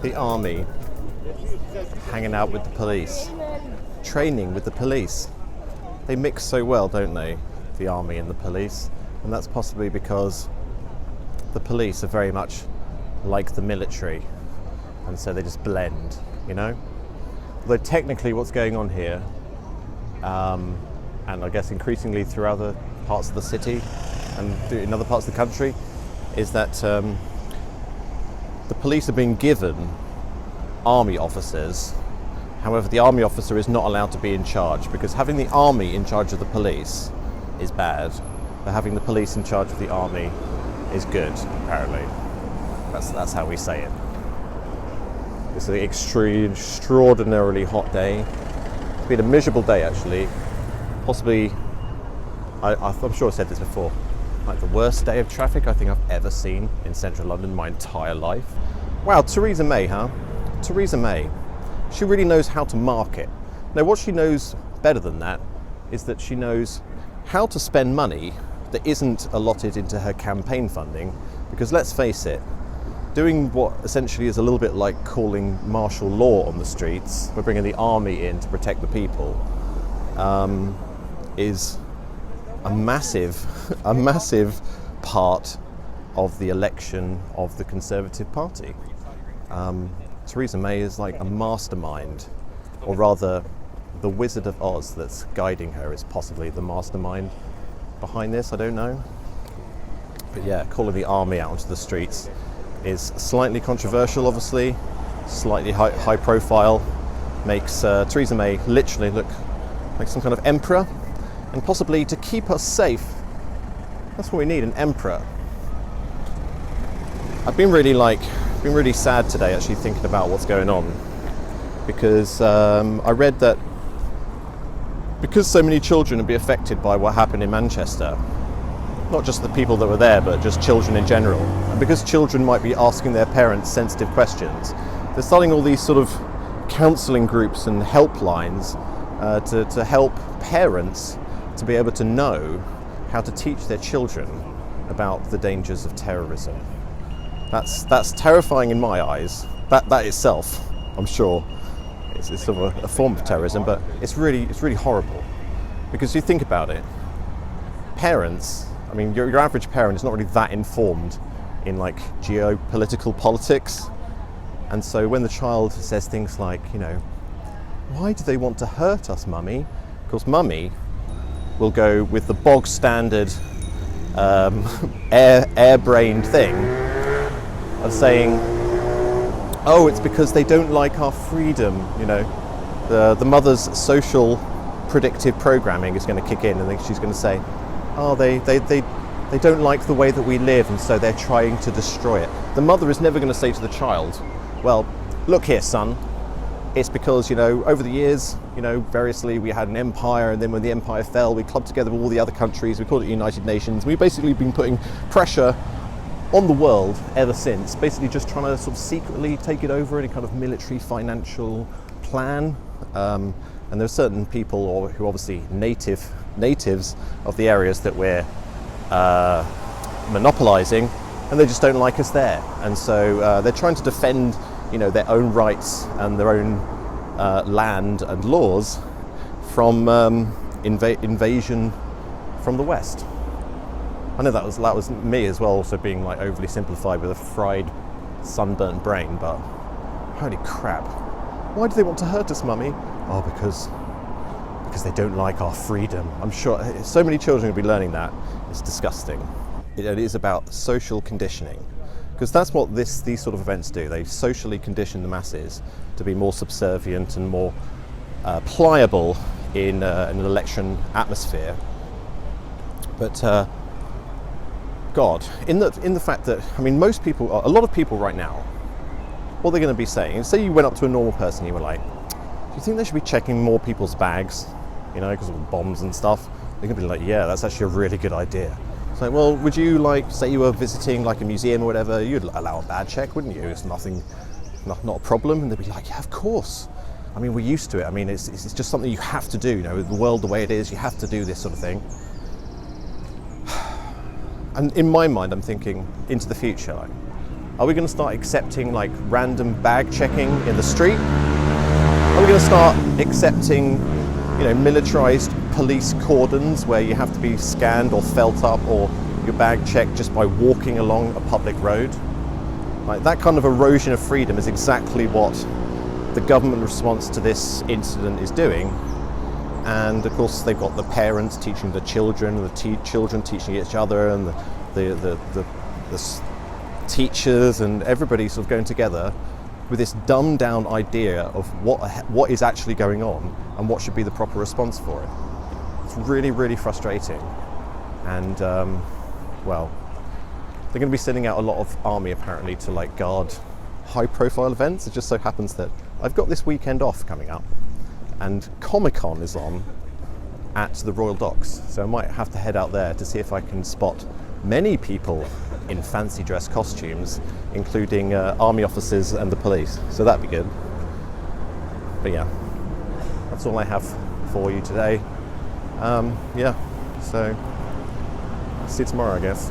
The army, hanging out with the police, training with the police. They mix so well, don't they? The army and the police. And that's possibly because the police are very much like the military. And so they just blend, you know? Although technically what's going on here, and I guess increasingly through other parts of the city and in other parts of the country, is that the police are being given army officers. However, the army officer is not allowed to be in charge, because having the army in charge of the police is bad, but having the police in charge of the army is good, apparently. That's how we say it. It's an extraordinarily hot day. It's been a miserable day, actually. Possibly, I'm sure I said this before, like the worst day of traffic I think I've ever seen in central London my entire life. Wow, Theresa May, huh? Theresa May. She really knows how to market. Now, what she knows better than that is that she knows how to spend money that isn't allotted into her campaign funding, because let's face it, doing what essentially is a little bit like calling martial law on the streets, we're bringing the army in to protect the people, is a massive part of the election of the Conservative Party. Theresa May is like a mastermind, or rather the Wizard of Oz that's guiding her is possibly the mastermind behind this, I don't know. But yeah, calling the army out onto the streets is slightly controversial, obviously, slightly high profile, makes Theresa May literally look like some kind of emperor, and possibly to keep us safe, that's what we need, an emperor. I've been really sad today, actually, thinking about what's going on, because I read that because so many children would be affected by what happened in Manchester, not just the people that were there, but just children in general, and because children might be asking their parents sensitive questions, they're starting all these sort of counselling groups and helplines to help parents to be able to know how to teach their children about the dangers of terrorism. That's terrifying in my eyes. That itself, I'm sure, it's sort of a form of terrorism, but it's really horrible. Because you think about it, parents, I mean, your average parent is not really that informed in like geopolitical politics, and so when the child says things like, you know, why do they want to hurt us, mummy? Of course, mummy will go with the bog standard air-brained thing of saying, oh, it's because they don't like our freedom, you know. The mother's social predictive programming is going to kick in, and then she's going to say, oh, they don't like the way that we live, and so they're trying to destroy it. The mother is never going to say to the child, well, look here, son, it's because, you know, over the years, you know, variously we had an empire, and then when the empire fell, we clubbed together with all the other countries, we called it United Nations. We've basically been putting pressure on the world ever since, basically just trying to sort of secretly take it over in a kind of military financial plan. And there are certain people who are obviously natives of the areas that we're monopolizing, and they just don't like us there. And so they're trying to defend, you know, their own rights and their own land and laws from invasion from the West. I know that was me as well, also being like overly simplified with a fried, sunburnt brain, but holy crap. Why do they want to hurt us, mummy? Oh, because they don't like our freedom. I'm sure so many children will be learning that. It's disgusting. It is about social conditioning, because that's what these sort of events do. They socially condition the masses to be more subservient and more pliable in an election atmosphere. But God, in the fact that, I mean, a lot of people right now, what they're going to be saying, say you went up to a normal person and you were like, do you think they should be checking more people's bags, you know, because of bombs and stuff? They're going to be like, yeah, that's actually a really good idea. It's like, well, would you, like, say you were visiting like a museum or whatever, you'd allow a bag check, wouldn't you? It's not a problem. And they'd be like, yeah, of course. I mean, we're used to it. I mean, it's just something you have to do, you know, the world the way it is, you have to do this sort of thing. And in my mind, I'm thinking into the future, like, Are we going to start accepting like random bag checking in the street? Are we going to start accepting, militarized police cordons where you have to be scanned or felt up or your bag checked just by walking along a public road? Like, that kind of erosion of freedom is exactly what the government response to this incident is doing. And of course they've got the parents teaching the children, the children teaching each other, and the teachers and everybody sort of going together with this dumbed down idea of what is actually going on and what should be the proper response for it. It's really, really frustrating. And well, they're going to be sending out a lot of army apparently to like guard high profile events. It just so happens that I've got this weekend off coming up and Comic-Con is on at the Royal Docks, so I might have to head out there to see if I can spot many people in fancy dress costumes, including army officers and the police, so that'd be good. But yeah, that's all I have for you today. Yeah, so see you tomorrow, I guess.